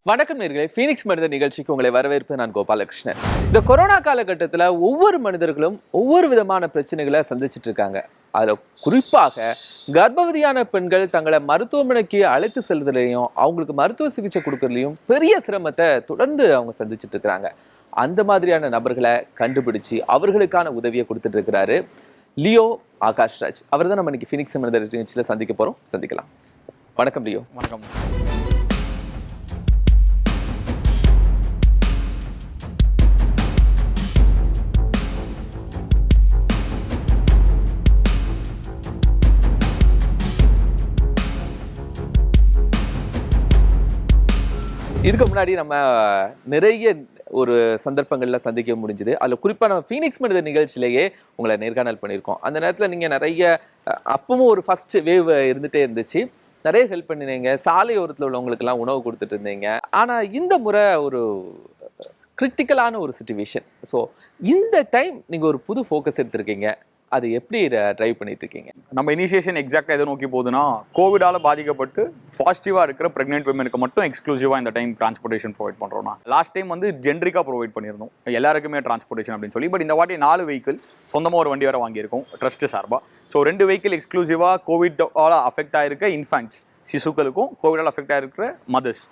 வணக்கம் நேயர்களே, ஃபீனிக்ஸ் மனிதர் நிகழ்ச்சிக்கு உங்களை வரவேற்பு. நான் கோபாலகிருஷ்ணன். இந்த கொரோனா காலகட்டத்தில் ஒவ்வொரு மனிதர்களும் ஒவ்வொரு விதமான பிரச்சனைகளை சந்திச்சுட்டு இருக்காங்க. அதில் குறிப்பாக கர்ப்பவதியான பெண்கள் தங்களை மருத்துவமனைக்கு அழைத்து செல்வதிலையும் அவங்களுக்கு மருத்துவ சிகிச்சை கொடுக்கறதுலையும் பெரிய சிரமத்தை தொடர்ந்து அவங்க சந்திச்சுட்டு இருக்கிறாங்க. அந்த மாதிரியான நபர்களை கண்டுபிடிச்சு அவர்களுக்கான உதவியை கொடுத்துட்டு இருக்கிறாரு லியோ ஆகாஷ்ராஜ். அவர் தான் நம்ம இன்னைக்கு ஃபீனிக்ஸ் மனிதர் நிகழ்ச்சியில் சந்திக்க போகிறோம். சந்திக்கலாம். வணக்கம் லியோ. வணக்கம். இதுக்கு முன்னாடி நம்ம நிறைய ஒரு சந்தர்ப்பங்களில் சந்திக்க முடிஞ்சுது. அதில் குறிப்பாக நம்ம ஃபீனிக்ஸ் மனிதர் நிகழ்ச்சியிலேயே உங்களை நேர்காணல் பண்ணியிருக்கோம். அந்த நேரத்தில் நீங்கள் நிறைய அப்பவும் ஒரு ஃபர்ஸ்ட் வேவ் இருந்துகிட்டே இருந்துச்சு. நிறைய ஹெல்ப் பண்ணினீங்க. சாலை ஓரத்தில் உள்ளவங்களுக்கெல்லாம் உணவு கொடுத்துட்டு இருந்தீங்க. ஆனால் இந்த முறை ஒரு கிரிட்டிக்கலான ஒரு சிச்சுவேஷன். ஸோ இந்த டைம் நீங்கள் ஒரு புது ஃபோக்கஸ் எடுத்திருக்கீங்க. அது எப்படி ட்ரைவ் பண்ணிட்டு இருக்கீங்க? நம்ம இனிஷியேஷன் எக்ஸாக்டாக எதை நோக்கி போகுதுன்னா, கோவிடால பாதிக்கப்பட்டு பாசிட்டிவாக இருக்கிற ப்ரெக்னென்ட் விமனுக்கு மட்டும் எக்ஸ்க்ளூசிவாக இந்த டைம் டிரான்ஸ்போர்ட்டேஷன் ப்ரொவைட் பண்ணுறோம்னா, லாஸ்ட் டைம் வந்து ஜென்ரிக்காக ப்ரொவைட் பண்ணியிருந்தோம் எல்லாருக்குமே டிரான்ஸ்போர்ட்டேஷன் அப்படின்னு சொல்லி. பட் இந்த வாட்டி 4 வெஹிக்கிள் சொந்தமாக ஒரு வண்டி வர வாங்கியிருக்கோம் ட்ரஸ்ட் சார்பாக. ஸோ 2 வெஹிக்கிள் எக்ஸ்க்ளூசிவாக கோவிடால் அஃபெக்ட் ஆகிருக்க இன்ஃபேன்ட்ஸ் சிசுக்களுக்கும் கோவிடால் அஃபெக்ட் ஆகிருக்கிற மதர்ஸ்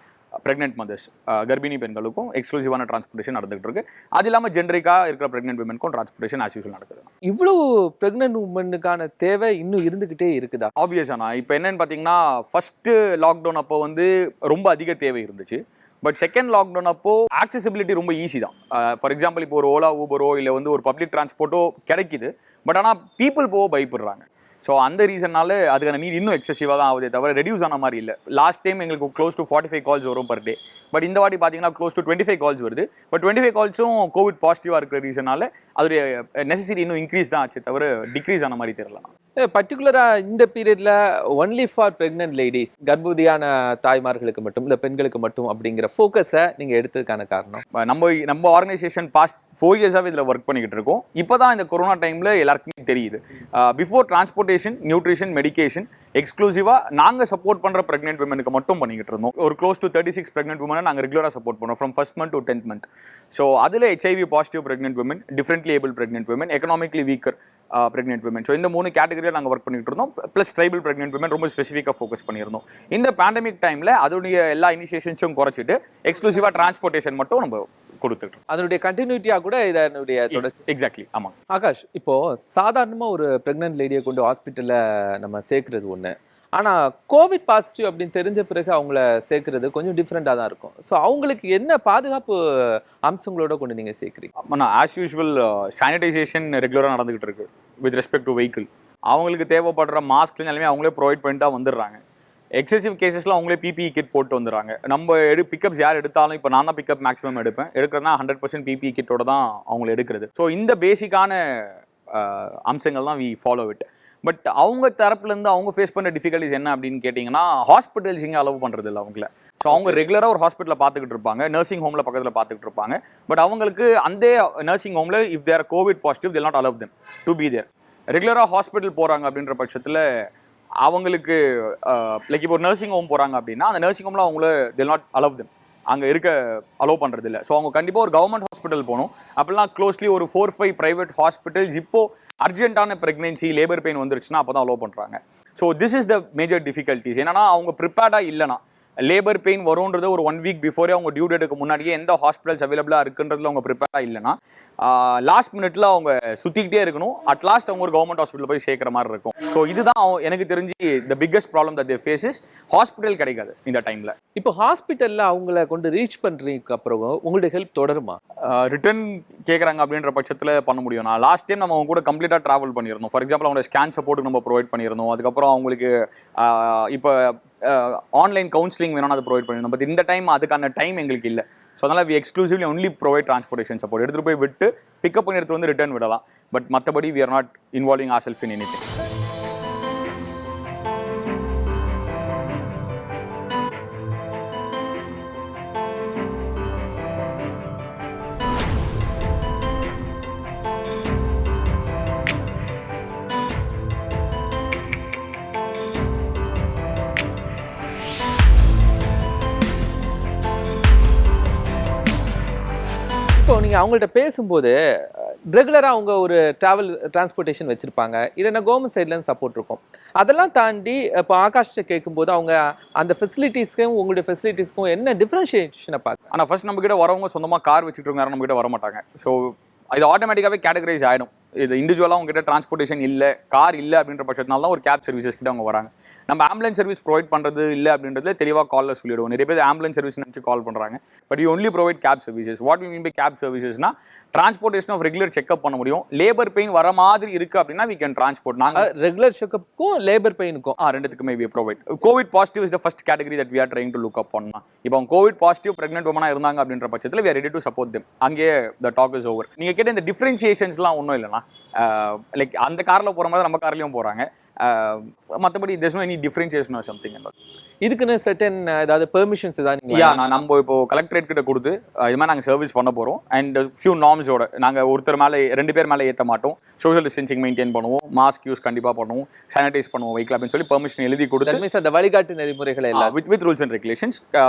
ப்ரெக்னென்ட் மதர்ஸ் கர்ப்பிணி பெண்களுக்கும் எக்ஸ்க்ளூசிவான டிரான்ஸ்போர்ட்டேஷன் நடந்துகிட்டு இருக்கு. அது இல்லாமல் ஜென்ரிக்காக இருக்கிற ப்ரெக்னென்ட் விமனுக்கும் டிரான்ஸ்போர்ட்டேஷன் ஆஸ் யூசுவல் நடக்குது. இவ்வளோ ப்ரெக்னென்ட் உமனுக்கான தேவை இன்னும் இருந்துகிட்டே இருக்குதா? ஆப்வியஸானா இப்போ என்னன்னு பார்த்தீங்கன்னா, ஃபர்ஸ்ட் லாக்டவுன் அப்போ வந்து ரொம்ப அதிக தேவை இருந்துச்சு. பட் செகண்ட் லாக்டவுன் அப்போ ஆக்சசிபிலிட்டி ரொம்ப ஈஸி தான். ஃபார் எக்ஸாம்பிள் இப்போ ஒரு ஓலா ஊபரோ இல்லை வந்து ஒரு பப்ளிக் டிரான்ஸ்போர்ட்டோ கிடைக்குது. பட் ஆனால் பீப்புள் போக பயப்படுறாங்க. ஸோ அந்த ரீசன்னால அதுக்கான நீட் இன்னும் எக்ஸசிவாக தான் ஆகுதே தவிர ரெடியூஸ் ஆன மாதிரி இல்லை. லாஸ்ட் டைம் எங்களுக்கு க்ளோஸ் டு 45 கால்ஸ் வரும் பர் டே. பட் இந்த வாட்டி பார்த்தீங்கன்னா க்ளோஸ் டு 25 கால்ஸ் வருது. பட் 25 கால்ஸும் கோவிட் பாசிட்டிவாக இருக்கிற ரீசனால அதோடைய நெசசிட்டி இன்னும் இன்க்ரீஸ் தான் ஆச்சு தவிர டிக்ரீஸ் ஆன மாதிரி தெரியல. பர்டிகுலராக இந்த பீரியட்ல ஒன்லி ஃபார் பிரெக்னென்ட் லேடிஸ், கர்ப்பவதியான தாய்மார்களுக்கு மட்டும் இல்லை பெண்களுக்கு மட்டும் அப்படிங்கிற ஃபோக்கஸை நீங்கள் எடுத்ததுக்கான காரணம்? நம்ம ஆர்கனைசேஷன் பாஸ்ட் 4 இயர்ஸாகவே இதில் ஒர்க் பண்ணிக்கிட்டு இருக்கோம். இப்போ தான் இந்த கொரோனா டைமில் எல்லாருக்குமே தெரியுது. பிஃபோர் டிரான்ஸ்போர்ட்டேஷன், நியூட்ரிஷன், மெடிக்கேஷன் எக்ஸ்க்ளூசிவாக நாங்கள் சப்போர்ட் பண்ணுற ப்ரெக்னென்ட் விமனுக்கு மட்டும் பண்ணிக்கிட்டு இருந்தோம். ஒரு க்ளோஸ் டு 36 ப்ரெக்னென்ட் விமனை நாங்கள் ரெகுலராக சப்போர்ட் பண்ணுறோம் from first month to 10th month. So அதில் HIV positive pregnant women, differently able pregnant women, economically weaker pregnant women. So இந்த 3 கேட்டகரியில் நாங்கள் ஒர்க் பண்ணிட்டு இருந்தோம். ப்ளஸ் ட்ரைபல் ப்ரெக்னென்ட் விமன் ரொம்ப ஸ்பெசிஃபிக்காக ஃபோக்கஸ் பண்ணியிருந்தோம். இந்த பேண்டமிக் டைமில் அதோடைய எல்லா இனிஷியேஷன்ஸும் குறைச்சிட்டு எக்ஸ்க்ளூசிவாக டிரான்ஸ்போர்ட்டேஷன் மட்டும் நம்ம கொடுத்துட்டு அதனுடைய கண்டினியூட்டியாக கூட இதனுடைய தொடர்ச்சி. எக்ஸாக்ட்லி. ஆமாம் ஆகாஷ், இப்போ சாதாரணமாக ஒரு ப்ரெக்னென்ட் லேடியை கொண்டு ஹாஸ்பிட்டலில் நம்ம சேர்க்கறது ஒன்று, ஆனால் கோவிட் பாசிட்டிவ் அப்படின்னு தெரிஞ்ச பிறகு அவங்கள சேர்க்கறது கொஞ்சம் டிஃப்ரெண்டாக தான் இருக்கும். ஸோ அவங்களுக்கு என்ன பாதுகாப்பு அம்சங்களோட கொண்டு நீங்கள் சேர்க்குறீங்க? ஆமாம், ஆஸ் யூஷுவல் சானிடைசேஷன் ரெகுலராக நடந்துகிட்டு இருக்கு வித் ரெஸ்பெக்ட் டு வெஹிக்கிள். அவங்களுக்கு தேவைப்படுற மாஸ்க் எல்லாமே அவங்களே ப்ரொவைட் பண்ணிட்டு தான் வந்துடுறாங்க. எக்ஸசிவ் கேசஸில் அவங்களே PPE கிட் போட்டு வந்துடுறாங்க. நம்ம பிக்கப்ஸ் யார் எடுத்தாலும், இப்போ நான் தான் பிக்கப் மேக்ஸிமம் எடுக்கிறதுனா 100% PPE கிட்டோட தான் அவங்களை எடுக்கிறது. ஸோ இந்த பேசிக்கான அம்சங்கள் தான் வி ஃபாலோ இட். பட் அவங்க தரப்புலேருந்து அவங்க ஃபேஸ் பண்ண டிஃபிகல்ட்டிஸ் என்ன அப்படின்னு கேட்டிங்கன்னா, ஹாஸ்பிட்டல்ஸ் இங்கே அலோவ் பண்ணுறது இல்லை அவங்கள. ஸோ அவங்க ரெகுலராக ஒரு ஹாஸ்பிட்டலில் பார்த்துக்கிட்டு இருப்பாங்க, நர்சிங் ஹோமில் பக்கத்தில் பார்த்துக்கிட்டு இருப்பாங்க. பட் அவங்களுக்கு அந்த நர்சிங் ஹோமில் if they're covid positive they'll not allow them to be there. ரெகுலராக ஹாஸ்பிட்டல் போகிறாங்க அப்படின்ற பட்சத்தில் அவங்களுக்கு லைக் இப்போ ஒரு நர்சிங் ஹோம் போகிறாங்க அப்படின்னா அந்த நர்சிங் ஹோமில் அவங்கள they'll not allow them அங்கே இருக்க அலோவ் பண்ணுறது இல்லை. ஸோ அவங்க கண்டிப்பாக ஒரு கவர்மெண்ட் ஹாஸ்பிட்டல் போகணும். அப்படிலாம் க்ளோஸ்லி ஒரு 4-5 ப்ரைவேட் ஹாஸ்பிட்டல்ஸ் இப்போ அர்ஜென்ட்டான ப்ரெக்னென்சி, லேபர் பெயின் வந்துருச்சுன்னா அப்போ தான் அலோவ் பண்ணுறாங்க. So this is the major difficulties. என்னன்னா அவங்க ப்ரிப்பேர்டாக இல்லைனா லேபர் பெயின் வரும்ன்றது ஒரு 1 வீக் பிஃபோரே அவங்க டியூ டேட்டுக்கு முன்னாடியே எந்த ஹாஸ்பிட்டல்ஸ் அவைலபிளாக இருக்குன்றதுல அவங்க ப்ரிப்பேராக இல்லைனா லாஸ்ட் மினிட்ல அவங்க சுற்றிக்கிட்டே இருக்கணும். அட் லாஸ்ட் அவங்க ஒரு கவர்மெண்ட் ஹாஸ்பிட்டல் போய் சேர்க்குற மாதிரி இருக்கும். ஸோ இதுதான் எனக்கு தெரிஞ்சு the biggest problem that they face is hospital கிடைக்காது இந்த டைமில். இப்போ ஹாஸ்பிட்டலில் அவங்கள கொண்டு ரீச் பண்ணுறதுக்கு அப்புறம் உங்களுடைய ஹெல்ப் தொடருமா? ரிட்டர்ன் கேட்குறாங்க அப்படின்ற பட்சத்தில் பண்ண முடியும். நான் லாஸ்ட் டைம் நம்ம அவங்க கூட கம்ப்ளீட்டாக ட்ராவல் பண்ணியிருந்தோம். ஃபார் எக்ஸாம்பிள் அவங்களோட ஸ்கேன் சப்போர்ட்டுக்கு நம்ம ப்ரொவைட் பண்ணியிருந்தோம். அதுக்கப்புறம் அவங்களுக்கு இப்போ ஆன்லைன் கவுன்சிலிங் வேணும்னு அதை ப்ரொவைட் பண்ணியிருந்தோம். பட் இந்த டைம் அதுக்கான டைம் எங்களுக்கு இல்லை. ஸோ அதனால் we exclusively only provide transportation support. எடுத்துகிட்டு போய் விட்டு பிக்கப் பண்ணி எடுத்துகிட்டு வந்து ரிட்டர்ன் விடலாம். பட் மற்றபடி we are not involving our self in anything. இப்போ நீங்கள் அவங்கள்ட்ட பேசும்போது ரெகுலராக அவங்க ஒரு டிரான்ஸ்போர்ட்டேஷன் வச்சுருப்பாங்க, இல்லைன்னா கவர்மெண்ட் சைட்லேருந்து சப்போர்ட் இருக்கும். அதெல்லாம் தாண்டி இப்போ ஆகாஷ்ட கேட்கும்போது அவங்க அந்த ஃபெசிலிட்டிஸ்க்கும் உங்களுடைய ஃபெசிலிட்டிஸ்க்கும் என்ன டிஃப்ரென்ஷியேஷனை பார்க்க? ஆனால் ஃபர்ஸ்ட் நம்ம கிட்ட வரவங்க சொந்தமாக கார் வச்சுட்டு இருக்காரு, நம்ம கிட்ட வர மாட்டாங்க. ஸோ இது ஆட்டோமேட்டிக்காகவே கேட்டகரைஸ் ஆகிடும். இது இண்டிவிஜுவலாக உங்ககிட்ட டிரான்ஸ்போர்ட்டேஷன் இல்லை, கார் இல்லை அப்படின்ற பட்சத்தினால தான் ஒரு கேப் சர்வீசஸ் கிட்ட அவங்க வராங்க. நம்ம ஆம்புலன்ஸ் சர்வீஸ் ப்ரொவைட் பண்ணுறது இல்லை அப்படின்றதுல தெளிவாக காலில் சொல்லிடுவோம். நிறைய பேர் ஆம்புலன்ஸ் சர்வீஸ் நினச்சி கால் பண்ணுறாங்க. But you only provide cab services. What we mean by cab சர்வீசஸ்னா டிரான்ஸ்போர்ட்டேஷன் ஆஃப் ரெகுலர் செக்அப் பண்ண முடியும். லேபர் பெயின் வர மாதிரி இருக்குது அப்படின்னா வி கேன் டிரான்ஸ்போர்ட். நாங்கள் ரெகுலர் செக்அப்புக்கும் லேபர் பெயினுக்கும் ரெண்டுத்துக்குமே we provide. Covid positive is the first category that we are trying to look up பண்ணலாம். இப்போ அவங்க கோவிட் பாசிட்டிவ் பிரெக்னென்ட் உமனாக இருந்தாங்க அப்படின்ற பட்சத்தில் we are ready to support them. அங்கே த டாக் இஸ் ஓவர். நீங்கள் கேட்ட இந்த டிஃப்ரென்சியேஷன்ஸ்லாம் ஒன்றும் இல்லைனா லைக் அந்த காரில் போகிற மாதிரி நம்ம கார்லையும் போகிறாங்க. மற்றபடி there's no any differentiation or something. இதுக்குன்னு சர்டன் ஏதாவது பெர்மிஷன்ஸ் ஏதாவது? நம்ம இப்போ கலெக்டரேட் கிட்ட கொடுத்து இது மாதிரி நாங்கள் சர்வீஸ் பண்ண போகிறோம். அண்ட் ஃபியூ நார்ம்ஸோட நாங்கள் ஒருத்தர் மேலே 2 பேர் மேலே ஏற்ற மாட்டோம். சோஷியல் டிஸ்டன்சிங் மெயின்டைன் பண்ணுவோம், மாஸ்க் யூஸ் கண்டிப்பாக பண்ணுவோம், சானிடைஸ் பண்ணுவோம் வெஹிக்கிள் அப்படின்னு சொல்லி பெர்மிஷன் எழுதி கொடுத்து அந்த வழிகாட்டு நெறிமுறைகளை எல்லாம் with rules and regulations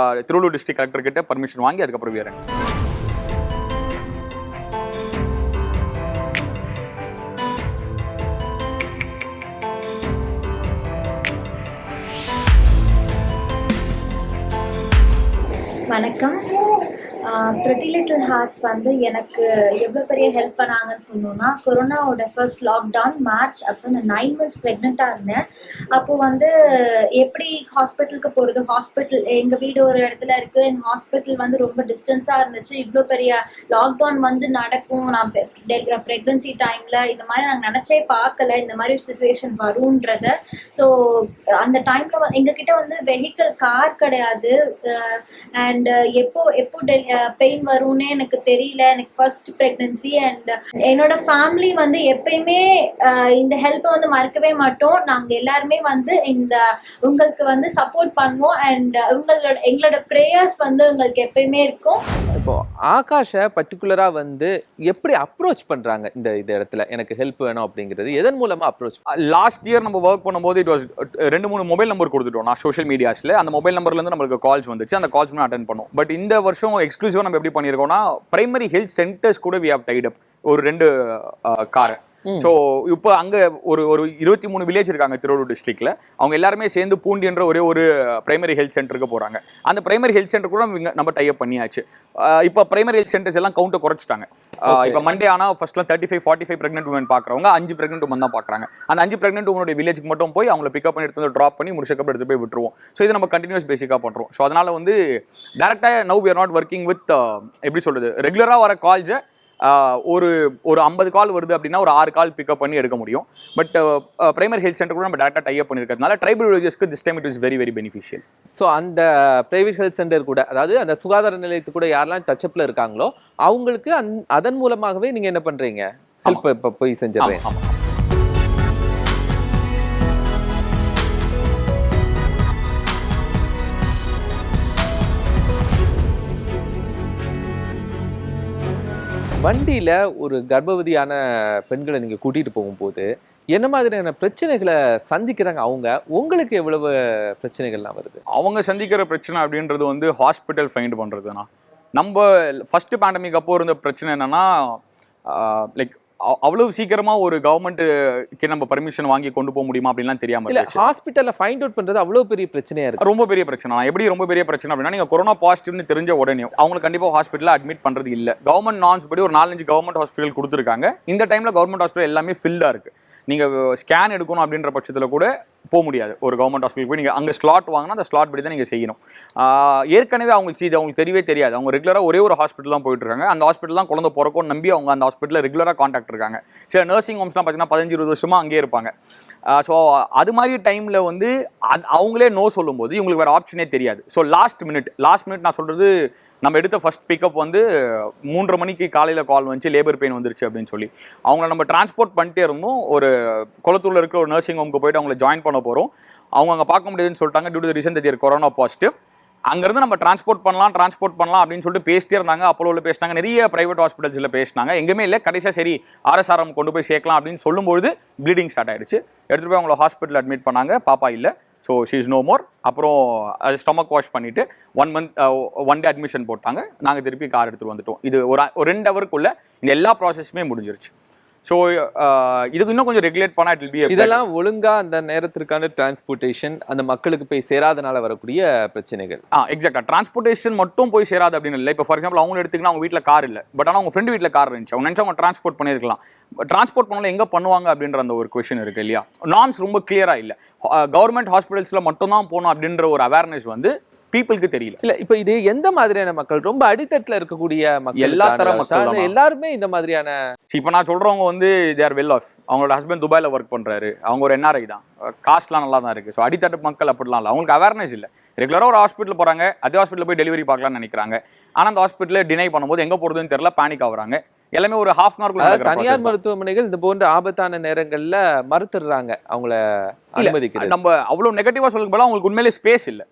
Thiruvallur district collector கிட்ட பர்மிஷன் வாங்கி அதுக்கப்புறம் வேறு. வணக்கம். ப்ரிட்டி லிட்டில் ஹார்ட்ஸ் வந்து எனக்கு எவ்வளோ பெரிய ஹெல்ப் பண்ணாங்கன்னு சொன்னோன்னா, கொரோனாவோட ஃபர்ஸ்ட் லாக்டவுன் மார்ச் அப்போ நான் 9 months ப்ரெக்னெண்ட்டாக இருந்தேன். அப்போது வந்து எப்படி ஹாஸ்பிட்டலுக்கு போகிறது, ஹாஸ்பிட்டல் எங்கள் வீடு ஒரு இடத்துல இருக்குது, எங்கள் ஹாஸ்பிட்டல் வந்து ரொம்ப டிஸ்டன்ஸாக இருந்துச்சு. இவ்வளோ பெரிய லாக்டவுன் வந்து நடக்கும், நான் ப்ரெக்னன்சி டைமில் இந்த மாதிரி நாங்கள் நினச்சே பார்க்கல இந்த மாதிரி ஒரு சுச்சுவேஷன் வரும்ன்றத. ஸோ அந்த டைமில் எங்ககிட்ட வந்து வெஹிக்கிள் கார் கிடையாது. அண்ட் எப்போ பெயின் வரும்னே எனக்கு தெரியல. எனக்கு ஃபர்ஸ்ட் ப்ரெக்னன்சி. அண்ட் என்னோட ஃபேமிலி வந்து எப்பயுமே இந்த ஹெல்ப்பை வந்து மறக்கவே மாட்டோம். நாங்கள் எல்லாருமே வந்து உங்களுக்கு வந்து சப்போர்ட் பண்ணுவோம். அண்ட் எங்களோட ப்ரேயர்ஸ் வந்து உங்களுக்கு எப்பயுமே இருக்கும். இப்போ ஆகாஷை பர்டிகுலராக வந்து எப்படி அப்ரோச் பண்ணுறாங்க இந்த இடத்துல எனக்கு ஹெல்ப் வேணும் அப்படிங்கிறது எதன் மூலமாக அப்ரோச்? லாஸ்ட் இயர் நம்ம ஒர்க் பண்ணும்போது இட் வாஸ் 2-3 மொபைல் நம்பர் கொடுத்துட்டோம் நான் சோஷியல் மீடியாஸில். அந்த மொபைல் நம்பர்லேருந்து நம்மளுக்கு கால்ஸ் வந்துச்சு. அந்த கால்ஸ் அட்டன் பண்ணோம். பட் இந்த வருஷம் எக்ஸ்க்ளூசிவாக நம்ம எப்படி பண்ணியிருக்கோம்னா பிரைமரி ஹெல்த் சென்டர்ஸ் கூட வி ஹேவ் டைட் அப் ஒரு 2 காரை. ஸோ இப்போ அங்கே ஒரு 23 வில்லேஜ் இருக்காங்க திருவள்ளூர் டிஸ்ட்ரிக்ட்ல. அவங்க எல்லாருமே சேர்ந்து பூண்டி என்ற ஒரே ஒரு பிரைமரி ஹெல்த் சென்டருக்கு போகிறாங்க. அந்த பிரைமரி ஹெல்த் சென்டர் கூட நம்ம டைப் பண்ணியாச்சு. இப்போ பிரைமரி ஹெல்த் சென்டர்ஸ் எல்லாம் கவுண்டை குறைச்சிட்டாங்க. இப்போ மண்டே ஆனால் ஃபர்ஸ்ட்லாம் 35-45 ப்ரெக்னென்ட் உமன் பார்க்குறவங்க 5 ப்ரெக்னென்ட் உமன் தான் பார்க்குறாங்க. அந்த 5 ப்ரெக்னென்ட் உமனுடைய வில்லேஜுக்கு மட்டும் போய் அவங்களை பிக்கப் பண்ணி எடுத்து ட்ராப் பண்ணி முடிச்சக்கப்புறம் எடுத்து போய் விட்டுருவோம். ஸோ இது நம்ம கண்டினியூஸ் பேசிக்காக பண்ணுறோம். ஸோ அதனால வந்து டேரெக்டாக now we are not working with எப்படி சொல்கிறது, ரெகுலராக வர கால்ஸை ஒரு 50 கால் வருது அப்படின்னா ஒரு 6 கால் பிக்கப் பண்ணி எடுக்க முடியும். பட் பிரைமரி ஹெல்த் சென்டர் கூட நம்ம டேரக்டாக டைப் பண்ணியிருக்கிறதுனால ட்ரைபல் வில்லேஜஸ்க்கு this time it is very very beneficial. So அந்த பிரைவேட் ஹெல்த் சென்டர் கூட, அதாவது அந்த சுகாதார நிலையத்து கூட யாரெல்லாம் டச்சப்பில் இருக்காங்களோ அவங்களுக்கு அதன் மூலமாகவே நீங்கள் என்ன பண்ணுறீங்க, ஹெல்ப் இப்போ போய் செஞ்சிடறேன். ஆமாம். வண்டியில் ஒரு கர்ப்பவதியான பெண்களை நீங்கள் கூட்டிகிட்டு போகும்போது என்ன மாதிரியான பிரச்சனைகளை சந்திக்கிறாங்க அவங்க, உங்களுக்கு எவ்வளவு பிரச்சனைகள்லாம் வருது? அவங்க சந்திக்கிற பிரச்சனை அப்படின்றது வந்து ஹாஸ்பிட்டல் ஃபைண்ட் பண்ணுறதுனா, நம்ம ஃபர்ஸ்ட் பேண்டமிக் அப்போ இருந்த பிரச்சனை என்னன்னா லைக் அவ்வளவு சீக்கிரமா ஒரு கவர்மெண்ட்டுக்கு நம்ம பர்மிஷன் வாங்கி கொண்டு போக முடியுமா அப்படின்லாம் தெரியாம இல்ல. ஹாஸ்பிட்டல்ல ஃபைண்ட் அவுட் பண்றது அவ்வளவு பெரிய பிரச்சனையா இருக்கு. ரொம்ப பெரிய பிரச்சனை. எப்படி ரொம்ப பெரிய பிரச்சனை அப்படின்னா, நீங்க கொரோனா பாசிட்டிவ்னு தெரிஞ்ச உடனே அவங்களுக்கு கண்டிப்பா ஹாஸ்பிட்டல்ல அட்மிட் பண்றது இல்ல. கவர்மெண்ட் நார்ம்ஸ் படி ஒரு 4-5 கவர்மெண்ட் ஹாஸ்பிட்டல் கொடுத்துருக்காங்க. இந்த டைம்ல கவர்மெண்ட் ஹாஸ்பிட்டல் எல்லாமே ஃபில்டா இருக்கு. நீங்க ஸ்கேன் எடுக்கணும் அப்படின்ற பட்சத்துல கூட போக முடியாது. ஒரு கவர்மெண்ட் ஹாஸ்பிட்டல் போய் நீங்கள் அங்கே ஸ்லாட் வாங்கினா அந்த ஸ்லாட் படி தான் நீங்கள் செய்யணும். ஏற்கனவே அவங்களுக்கு தெரியவே தெரியாது. அவங்க ரெகுலராக ஒரே ஒரு ஹாஸ்பிட்டல் தான் போயிட்டு இருக்காங்க. அந்த ஹாஸ்பிட்டல் தான் குழந்தை பிறக்கும்னு நம்பி அவங்க அந்த ஹாஸ்பிட்டலில் ரெகுலராக கான்டாக்ட் இருக்காங்க. சில நர்சிங் ஹோம்ஸ்லாம் பார்த்தீங்கன்னா 15-20 வருஷமாக அங்கேயே இருப்பாங்க. ஸோ அது மாதிரி டைமில் வந்து அவங்களே நோ சொல்லும்போது இவங்களுக்கு வேறு ஆப்ஷனே தெரியாது. ஸோ லாஸ்ட் மினிட் நான் சொல்கிறது, நம்ம எடுத்த ஃபர்ஸ்ட் பிக்கப் வந்து 3:30 மணிக்கு காலையில் கால் வந்துச்சு, லேபர் பெயின் வந்துருச்சு அப்படின்னு சொல்லி. அவங்கள நம்ம டிரான்ஸ்போர்ட் பண்ணிட்டே இருந்தோம். ஒரு குளத்தூரில் இருக்கிற ஒரு நர்சிங் ஹோமுக்கு போயிட்டு அவங்கள ஜாயின் பண்ண போகிறோம். அவங்க அங்கே பார்க்க முடியாதுன்னு சொல்லிட்டாங்க, due to the reason that there corona positive. அங்கேருந்து நம்ம டிரான்ஸ்போர்ட் பண்ணலாம் அப்படின்னு சொல்லிட்டு பேசிட்டே இருந்தாங்க. அப்போலோவில் பேசினாங்க, நிறைய பிரைவேட் ஹாஸ்பிட்டல்ஸில் பேசினாங்க. எங்கேயுமே இல்லை. கடைசியாக சரி RSRM கொண்டு போய் சேர்க்கலாம் அப்படின்னு சொல்லும்போது ப்ளீடிங் ஸ்டார்ட் ஆயிடுச்சு. எடுத்துகிட்டு போய் அவங்கள ஹாஸ்பிட்டல் அட்மிட் பண்ணாங்க. பாப்பா இல்லை. So she is no more. அப்புறம் அது ஸ்டொமக் வாஷ் பண்ணிவிட்டு 1 month 1 day அட்மிஷன் போட்டாங்க. நாங்கள் திருப்பி கார் எடுத்துகிட்டு வந்துட்டோம். இது ஒரு 2 hourக்குள்ளே இந்த எல்லா ப்ராசஸுமே முடிஞ்சிருச்சு. ஸோ இதுக்கு இன்னும் கொஞ்சம் ரெகுலேட் பண்ணால் இட் வில் பி. இதெல்லாம் ஒழுங்கா அந்த நேரத்திற்கான டிரான்ஸ்போர்ட்டேஷன் அந்த மக்களுக்கு போய் சேராதனால வரக்கூடிய பிரச்சனைகள். எக்ஸாக்டாக டிரான்ஸ்போர்ட்டேஷன் மட்டும் போய் சேராது அப்படின்னு இல்லை. இப்போ ஃபார் எக்ஸாம்பிள் அவங்க எடுத்துக்கினா அவங்க வீட்டில் கார் இல்லை, பட் ஆனால் அவங்க ஃப்ரெண்டு வீட்டில் கார் இருந்துச்சு, அவங்க நினச்சா அவங்க டிரான்ஸ்போர்ட் பண்ணியிருக்கலாம். டிரான்ஸ்போர்ட் பண்ணாலும் எங்கே பண்ணுவாங்க அப்படின்ற அந்த ஒரு கொஸ்டின் இருக்குது இல்லையா. நார்ம்ஸ் ரொம்ப கிளியராக இல்லை. கவர்மெண்ட் ஹாஸ்பிட்டல்ஸில் மட்டும்தான் போகணும் அப்படின்ற ஒரு அவேர்னஸ் வந்து பீப்புளுக்கு தெரியல. இல்ல இப்ப இது எந்த மாதிரியான மக்கள், ரொம்ப அடித்தட்டுல இருக்கக்கூடிய மக்கள், எல்லா தர மக்கள் எல்லாருமே இந்த மாதிரியான. இப்போ நான் சொல்றவங்க வந்து தே ஆர் வெல் ஆஃப். அவங்களோட ஹஸ்பண்ட் துபாயில ஒர்க் பண்றாரு, அவங்க ஒரு NRI தான், காஸ்ட்லாம் நல்லா தான் இருக்கு. ஸோ அடித்தட்டு மக்கள் அப்படிலாம் இல்லை, அவங்களுக்கு அவேர்னஸ் இல்லை. ரெகுலராக ஒரு ஹாஸ்பிட்டல் போறாங்க, அதே ஹாஸ்பிட்டல் போய் டெலிவரி பார்க்கலாம்னு நினைக்கிறாங்க. ஆனால் அந்த ஹாஸ்பிட்டலில் டினை பண்ணும்போது எங்க போறதுன்னு தெரியல, பேனிக் ஆகுறாங்க. எல்லாமே ஒரு ½ hour. தனியார் மருத்துவமனைகள் இந்த போன்ற ஆபத்தான நேரங்கள்ல மறுத்துடுறாங்க அவங்கள அனுமதிக்கிறது. நம்ம அவ்வளவு நெகட்டிவா சொல்லுங்க போல அவங்களுக்கு உண்மையிலே ஸ்பேஸ் இல்லை.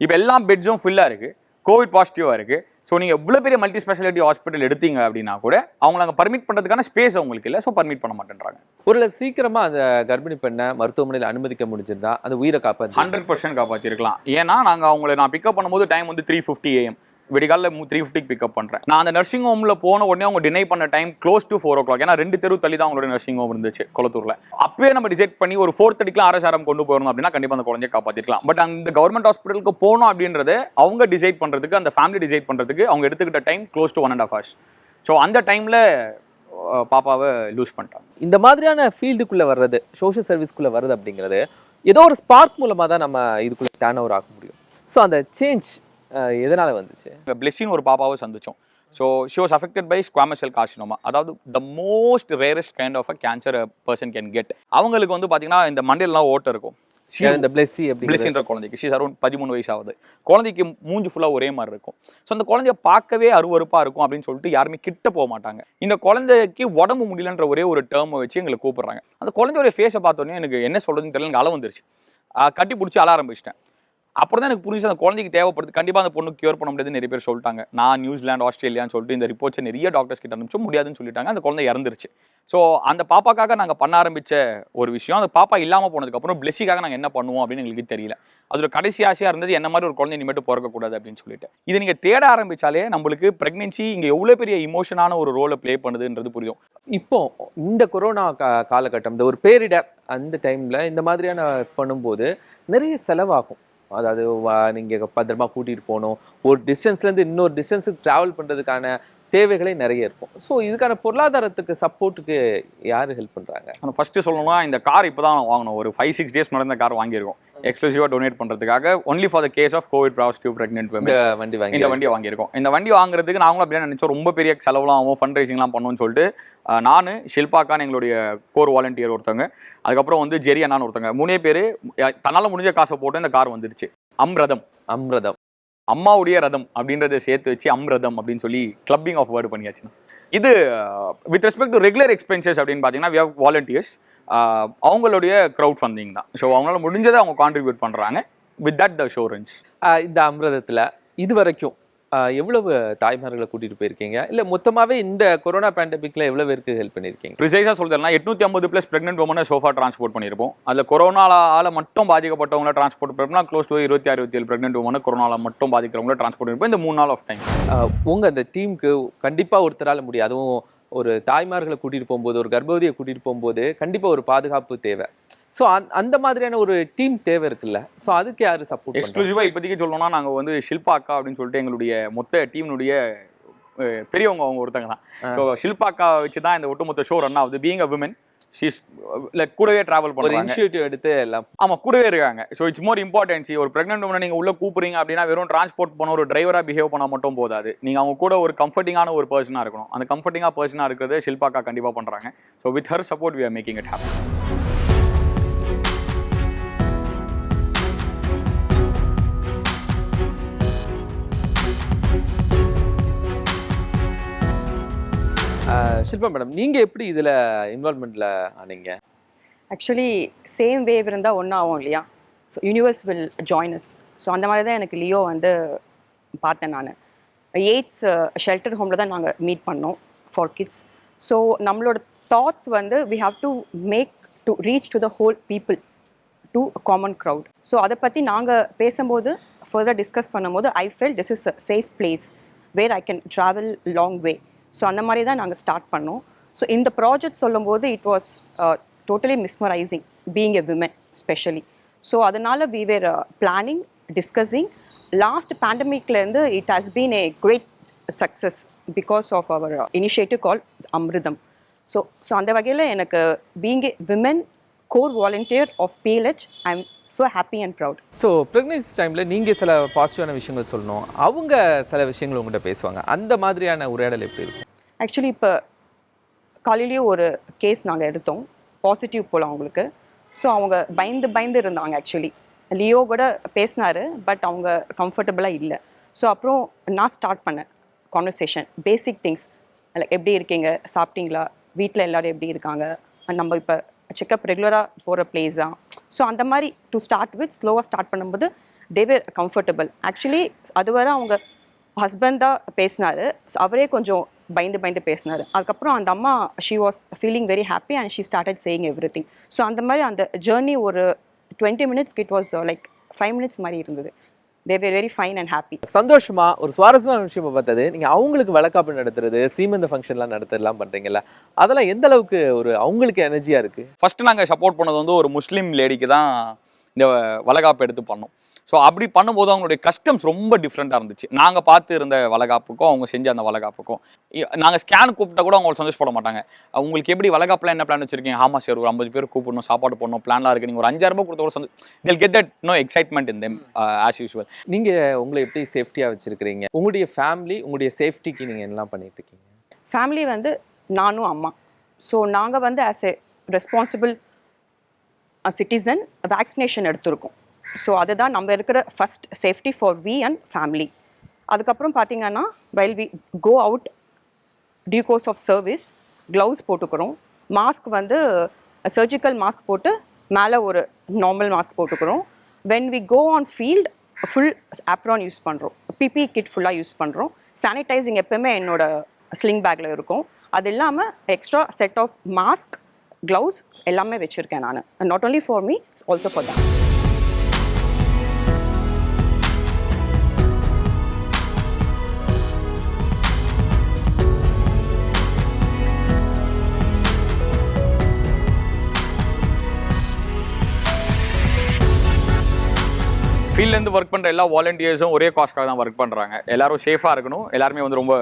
இப்போ எல்லா பெட்ஸும் ஃபுல்லாக இருக்கு, கோவிட் பாசிட்டிவாக இருக்கு. ஸோ நீங்கள் எவ்வளோ பெரிய மல்டி ஸ்பெஷாலிட்டி ஹாஸ்பிட்டல் எடுத்தீங்க அப்படின்னா கூட அவங்களை அங்கே பர்மிட் பண்ணுறதுக்கான ஸ்பேஸ் அவங்களுக்கு இல்லை. ஸோ பர்மிட் பண்ண மாட்டேன்றாங்க. ஒரு சீக்கிரமா அந்த கர்ப்பிணி பெண்ணை மருத்துவமனையில் அனுமதிக்க முடிஞ்சிருந்தா அந்த உயிரை காப்பாற்றி 100% காப்பாற்றிருக்கலாம். ஏன்னா நான் பிக்கப் பண்ணும்போது டைம் வந்து 3:50 AM, விடிகாலில் 3:50 பிக்கப் பண்ணுறேன். நான் அந்த நர்சிங் ஹோமில் போன உடனே அவங்க டினை பண்ண டைம் க்ளோஸ் டு 4 o'clock. ஏன்னா 2 தெரு தள்ளி தான் அவங்களோட நர்சிங் ஹோம் இருந்துச்சு கொளத்தூரில். அப்பவே நம்ம டிசைட் பண்ணி ஒரு 4:30 RSRM கொண்டு போகணும் அப்படின்னா கண்டிப்பாக அந்த குழந்தைய காப்பாற்றிருக்கலாம். பட் அந்த கவர்மெண்ட் ஹாஸ்பிட்டலுக்கு போகணும் அப்படின்றத அவங்க டிசைட் பண்ணுறதுக்கு, அந்த ஃபேமிலி டிசைட் பண்ணுறதுக்கு அவங்க எடுத்துக்கிட்ட time close to 1.5 hours. So அந்த டைமில் பாப்பாவை லூஸ் பண்ணிட்டாங்க. இந்த மாதிரியான ஃபீல்டுக்குள்ளே வர்றது, சோஷியல் சர்வீஸ்க்குள்ளே வர்றது அப்படிங்கிறது ஏதோ ஒரு ஸ்பார்க் மூலமாக தான் நம்ம இதுக்குள்ளே டேர்ன் ஓவர் ஆக முடியும். ஸோ அந்த சேஞ்ச் எதனால வந்துச்சு? பிளெஸ்ஸின்னு ஒரு பாப்பாவை சந்திச்சோம். So she was affected by squamous cell carcinoma, அதாவது the most rarest kind of a cancer person can get. அவங்களுக்கு வந்து பார்த்தீங்கன்னா இந்த மண்டையிலாம் ஓட்டம் இருக்கும். இந்த பிளெஸ்ஸின்ற குழந்தைக்கு ஷீஸ் அரௌண்ட் 13 வயசு ஆகுது. குழந்தைக்கு மூஞ்சி ஃபுல்லாக ஒரே மாதிரி இருக்கும். ஸோ அந்த குழந்தைய பார்க்கவே அருவருப்பாக இருக்கும் அப்படின்னு சொல்லிட்டு யாருமே கிட்ட போக மாட்டாங்க. இந்த குழந்தைக்கு உடம்பு முடியலன்ற ஒரே ஒரு டேர்மை வச்சு எங்களை கூப்பிடுறாங்க. அந்த குழந்தையோட ஃபேஸை பார்த்தோன்னே எனக்கு என்ன சொல்றதுன்னு தெரியல, எனக்கு அளவு வந்துருச்சு. கட்டி பிடிச்சி அழ ஆரம்பிச்சிட்டேன். அப்புறம் தான் எனக்கு புரிஞ்சு அந்த குழந்தைக்கு தேவைப்படுது, கண்டிப்பாக அந்த பொண்ணு கியூர் பண்ண முடியாதுன்னு நிறைய பேர் சொல்லிட்டாங்க. நான் நியூசிலாந்து, ஆஸ்திரேலியான்னு சொல்லிட்டு இந்த ரிப்போர்ட்ஸை நிறைய டாக்டர்ஸ் கிட்ட அனுப்பிச்சு முடியாதுன்னு சொல்லிட்டாங்க. அந்த குழந்தை இறந்துருச்சு. ஸோ அந்த பாப்பாக்காக நாங்கள் பண்ண ஆரம்பித்த ஒரு விஷயம், அந்த பாப்பா இல்லாமல் போனதுக்கப்புறம் பிளெஸ்ஸிக்காக நாங்கள் என்ன பண்ணுவோம் அப்படின்னு எங்களுக்கு தெரியல. அதோட கடைசி ஆசையாக இருந்தது என்ன மாதிரி ஒரு குழந்தை இனிமேட்டு பிறக்கக்கூடாது அப்படின்னு சொல்லிட்டு. இதை நீங்கள் தேட ஆரம்பித்தாலே நம்மளுக்கு ப்ரெக்னென்சி இங்கே எவ்வளோ பெரிய இமோஷனான ஒரு ரோலை ப்ளே பண்ணுதுன்றது புரியும். இப்போ இந்த கொரோனா காலகட்டம், இந்த ஒரு பேரிடர் அந்த டைமில் இந்த மாதிரியான பண்ணும்போது நிறைய செலவாகும். அதாவது நீங்கள் பத்திரமா கூட்டிகிட்டு போகணும், ஒரு டிஸ்டன்ஸ்லேருந்து இன்னொரு டிஸ்டன்ஸுக்கு ட்ராவல் பண்ணுறதுக்கான தேவைகளே நிறைய இருக்கும். ஸோ இதுக்கான பொருளாதாரத்துக்கு சப்போர்ட்டுக்கு யார் ஹெல்ப் பண்ணுறாங்க? நம்ம ஃபஸ்ட்டு சொல்லணும்னா இந்த கார் இப்போ தான் வாங்கணும். ஒரு 5-6 days முன்னாடி இந்த கார் வாங்கியிருக்கோம் எக்ஸ்க்ளூசிவாக டொனேட் பண்ணுறதுக்காக, only for the case of COVID positive pregnant இந்த வண்டியை வாங்கியிருக்கோம். இந்த வண்டி வாங்குறதுக்கு நாங்களும் அப்படியே நினச்சோம், ரொம்ப பெரிய செலவுலாம் ஆகும், ஃபண்ட் ரைசிங்லாம் பண்ணுவோம்னு சொல்லிட்டு நான், ஷில்பாக்கான்னு எங்களுடைய கோர் வாலண்டியர் ஒருத்தவங்க, அதுக்கப்புறம் வந்து ஜெரி அண்ணான்னு ஒருத்தவங்க, 3 பேர் தன்னால் முடிஞ்ச காசை போட்டு இந்த கார் வந்துருச்சு. அம்ரதம் அம்மாவுடைய ரதம் அப்படின்றத சேர்த்து வச்சு அம்ரதம் அப்படின்னு சொல்லி கிளப்பிங் ஆஃப் வேர்டு பண்ணியாச்சுன்னா. இது with respect to regular expenses அப்படின்னு பார்த்தீங்கன்னா வி ஹவ் வாலண்டியர்ஸ். அவங்களுடைய க்ரௌட் ஃபண்டிங் தான். ஸோ அவங்களால முடிஞ்சதை அவங்க கான்ட்ரிபியூட் பண்ணுறாங்க. With that the show runs. இந்த அம்ரதத்தில் இது வரைக்கும் எவ்வளவு தாய்மார்களை கூட்டிட்டு போயிருக்கீங்க, இல்ல மொத்தமாவே இந்த கொரோனா பேண்டமிக்ல எவ்வளவு பேருக்கு ஹெல்ப் பண்ணிருக்கீங்க? ப்ரிசைஸா சொல்றேன்னா 850+ பிரெக்னென்ட் உமனை சோஃபா டிரான்ஸ்போர்ட் பண்ணியிருப்போம். அதுல கொரோனால மட்டும் பாதிக்கப்பட்டவங்களை டிரான்ஸ்போர்ட் பண்ணா க்ளோஸ் டு 26-27 பிரெக்னென்ட் உமனை கொரோனால மட்டும் பாதிக்கிறவங்களை டிரான்ஸ்போர்ட் பண்ணியிருப்போம் இந்த 3 நாள் ஆஃப் டைம். உங்க அந்த டீமுக்கு கண்டிப்பா ஒருத்தரால முடியும். அதுவும் ஒரு தாய்மார்களை கூட்டிட்டு போகும்போது, ஒரு கர்ப்பவதியை கூட்டிட்டு போகும்போது கண்டிப்பா ஒரு பாதுகாப்பு தேவை. ஸோ அந்த மாதிரியான ஒரு டீம் தேவை இருக்குல்ல, ஸோ அதுக்கு யாரு சப்போர்ட்? எக்ஸ்க்ளூசிவாக இப்போதைக்கு சொல்லணும்னா நாங்கள் வந்து ஷில்பா அக்கா அப்படின்னு சொல்லிட்டு எங்களுடைய மொத்த டீம்னுடைய பெரியவங்க அவங்க ஒருத்தங்க தான். ஸோ ஷில்பா அக்கா வச்சு தான் இந்த ஒட்டுமொத்த ஷோ ரன் ஆகுது. Being a women, she's like கூடவே டிராவல் பண்ணுறாங்க, இனிஷியேட்டிவ் எடுத்து எல்லாம். ஆமாம், கூடவே இருக்காங்க. So it's more importance. ஒரு ப்ரெக்னென்ட் உமனை நீங்கள் உள்ளே கூப்பிடுறீங்க அப்படின்னா வெறும் டிரான்ஸ்போர்ட் பண்ண ஒரு டிரைவராக பிஹேவ் பண்ணால் மட்டும் போதாது. நீங்கள் அவங்க கூட ஒரு கம்ஃபர்டிங்கான ஒரு பர்சனாக இருக்கணும். அந்த கம்ஃபர்டிங்காக பர்சனாக இருக்கிறது ஷில்பா அக்கா கண்டிப்பாக பண்ணுறாங்க. So with her support we are making it happen. Shilpa madam, நீங்க எப்படி இதுல இன்வால்வ்மெண்ட்ல ஆனீங்க? ஆக்சுவலி சேம் வேவ் இருந்தால் ஒன்றும் ஆகும் இல்லையா? So universe will join us. So அந்த மாதிரி தான் எனக்கு லியோ வந்து பார்த்தேன். நான் எய்ட்ஸ் ஷெல்டர் ஹோமில் தான் நாங்கள் மீட் பண்ணோம் ஃபார் கிட்ஸ். ஸோ நம்மளோட தாட்ஸ் வந்து we have to make to reach to the whole people to common crowd. So அதை பற்றி நாங்கள் பேசும்போது ஃபர்தர் டிஸ்கஸ் பண்ணும்போது I feel this is a safe place where I can travel long way. So அந்த மாதிரி தான் நாங்கள் ஸ்டார்ட் பண்ணோம். ஸோ இந்த ப்ராஜெக்ட் சொல்லும்போது it was totally mesmerising being a women specially. So அதனால் we were planning, discussing. Last பேண்டமிக்லேருந்து it has been a great success because of our initiative call Amirtham. So அந்த வகையில் எனக்கு being a women core volunteer of PLH I am so happy and proud. So pregnancy டைமில் நீங்கள் சில பாசிட்டிவான விஷயங்கள் சொல்லணும், அவங்க சில விஷயங்கள் உங்கள்கிட்ட பேசுவாங்க, அந்த மாதிரியான உரையாடல் எப்படி இருக்கும்? ஆக்சுவலி இப்போ காலையிலேயும் ஒரு கேஸ் நாங்கள் எடுத்தோம், பாசிட்டிவ் போல் அவங்களுக்கு. ஸோ அவங்க பயந்து இருந்தாங்க. ஆக்சுவலி லியோ கூட பேசினாரு, பட் அவங்க கம்ஃபர்டபுளாக இல்லை. ஸோ அப்புறம் நான் ஸ்டார்ட் பண்ணேன் கான்வர்சேஷன், பேசிக் திங்ஸ் லைக் எப்படி இருக்கீங்க, சாப்பிட்டீங்களா, வீட்டில் எல்லோரும் எப்படி இருக்காங்க, நம்ம இப்போ செக்கப் ரெகுலராக போகிற பிளேஸ் தான். ஸோ அந்த மாதிரி டு ஸ்டார்ட் வித் ஸ்லோவாக ஸ்டார்ட் பண்ணும்போது தேவர் கம்ஃபர்டபுள். ஆக்சுவலி அதுவரை அவங்க ஹஸ்பண்ட் தான் பேசினார், அவரே கொஞ்சம் பயந்து பேசினார். அதுக்கப்புறம் அந்த அம்மா she was feeling very happy and she started saying every thing. So அந்த மாதிரி அந்த ஜேர்னி ஒரு 20 minutes it was like 5 minutes மாதிரி இருந்தது. they were very fine and happy. சந்தோஷமா ஒரு சுவாரஸ்யமான விஷயம் பார்த்தது, நீங்க அவங்களுக்கு வளக்காப்பு நடத்துறது, சீமந்த ஃபங்க்ஷன்லாம் நடத்துறதுலாம் பண்றீங்கல்ல, அதெல்லாம் எந்த அளவுக்கு ஒரு அவங்களுக்கு எனர்ஜியா இருக்கு? ஃபர்ஸ்ட் நாங்கள் சப்போர்ட் பண்ணது வந்து ஒரு முஸ்லீம் லேடிக்கு தான் இந்த வளகாப்பு எடுத்து பண்ணோம். ஸோ அப்படி பண்ணும்போது அவங்களுடைய கஸ்டம்ஸ் ரொம்ப டிஃப்ரெண்ட்டாக இருந்துச்சு. நாங்கள் பார்த்து இருந்த வளகாப்புக்கும் அவங்க செஞ்ச அந்த வளகாப்புக்கும் நாங்கள் ஸ்கேன் கூப்பிட்டா கூட அவங்க சந்தோஷப்பட மாட்டாங்க. உங்களுக்கு எப்படி வளகாப்புலாம் என்ன பிளான் வச்சிருக்கீங்க? ஆமா சார், ஒரு 50 பேர் கூப்பிடணும், சாப்பாடு போடணும், பிளான்லாம் இருக்குது, நீங்கள் ஒரு 5000 ரூபாய் கொடுத்த கூட they'll get that excitement in them as usual. நீங்க உங்களை எப்படி சேஃப்டியா வச்சிருக்கீங்க? உங்களுடைய ஃபேமிலி, உங்களுடைய சேஃப்டிக்கு நீங்க என்னலாம் பண்ணிட்டு இருக்கீங்க? ஃபேமிலி வந்து நானும் அம்மா. ஸோ நாங்கள் வந்து as a responsible citizen vaccination எடுத்திருக்கோம். ஸோ அதுதான் நம்ம இருக்கிற first safety for we and family. அதுக்கப்புறம் பார்த்தீங்கன்னா while we go out due course of service gloves போட்டுக்கிறோம். மாஸ்க் வந்து சர்ஜிக்கல் மாஸ்க் போட்டு மேலே ஒரு நார்மல் மாஸ்க் போட்டுக்கிறோம். When we go on field full apron use பண்ணுறோம், PPE கிட் ஃபுல்லாக யூஸ் பண்ணுறோம். சானிடைசிங் எப்போவுமே என்னோட ஸ்லிங் பேக்கில் இருக்கும். அது இல்லாமல் extra set of mask, gloves எல்லாமே வச்சுருக்கேன் நான். Not only for me, also for that. ஃபீல்ட்லேருந்து ஒர்க் பண்ணுற எல்லா வாலண்டியர்ஸும் ஒரே காஸ்ட்காக தான் ஒர்க் பண்ணுறாங்க. எல்லாரும் சேஃபாக இருக்கணும், எல்லாருமே வந்து ரொம்ப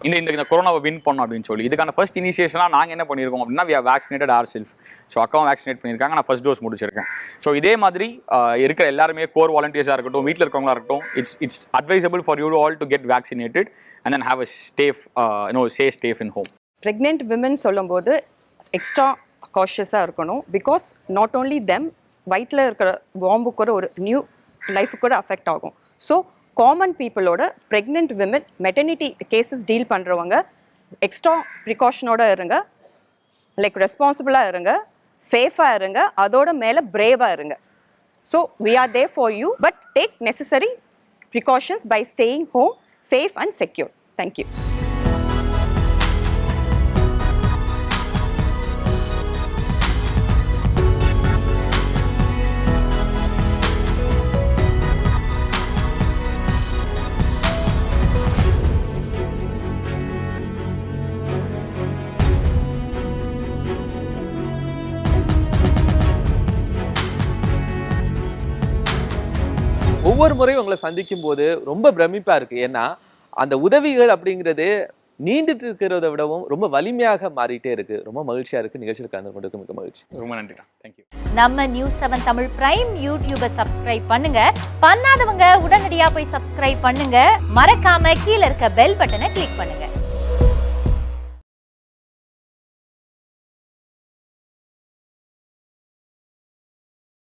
இந்த கொரோனாவை வின் பண்ணணும் அப்படின்னு சொல்லி இதுக்கான ஃபர்ஸ்ட் இனிஷியேஷனாக நாங்கள் என்ன பண்ணியிருக்கோம் அப்படின்னா, we are vaccinated our self. So அக்காவும் வேக்சினேட் பண்ணியிருக்காங்க, நான் ஃபர்ஸ்ட் டோஸ் முடிச்சிருக்கேன். ஸோ இதே மாதிரி இருக்கிற எல்லாருமே கோர் வாலண்டியர்ஸாக இருக்கட்டும், வீட்டில் இருக்கவங்களா இருக்கட்டும், it's advisable for you all to get vaccinated and then have a safe in home. Pregnant women சொல்லும்போது எக்ஸ்ட்ரா காஷியஸாக இருக்கணும். பிகாஸ் நாட் ஓன்லி தெம், வயிற்றில் இருக்கிற பாம்பு கூட ஒரு நியூ லைஃபு கூட அஃபெக்ட் ஆகும். ஸோ காமன் பீப்புளோட pregnant women maternity cases deal பண்ணுறவங்க எக்ஸ்ட்ரா ப்ரிகாஷனோட இருங்க, லைக் ரெஸ்பான்சிபிளாக இருங்க, சேஃபாக இருங்க, அதோட மேலே பிரேவாக இருங்க. So we are there for you, but take necessary precautions by staying home safe and secure. Thank you. ஒவ்வொரு முறையும் உங்களை சந்திக்கும் போது ரொம்ப பிரமிப்பா இருக்கு. ஏன்னா அந்த உதவிகள் அப்படிங்கிறது நீண்டுட்டு இருக்கிறத விடவும் ரொம்ப வலிமையாக மாறிட்டே இருக்கு. ரொம்ப மகிழ்ச்சியா இருக்கு. நிகழ்ச்சியில் கலந்து கொண்டதுக்கு மிக மகிழ்ச்சி. ரொம்ப நன்றி. தேங்க்யூ. நம்ம நியூஸ் 7 தமிழ் பிரைம் யூடியூபை சப்ஸ்கிரைப் பண்ணுங்க. பண்ணாதவங்க உடனடியா போய் சப்ஸ்கிரைப் பண்ணுங்க. மறக்காம கீழ இருக்க பெல் பட்டனை கிளிக் பண்ணுங்க.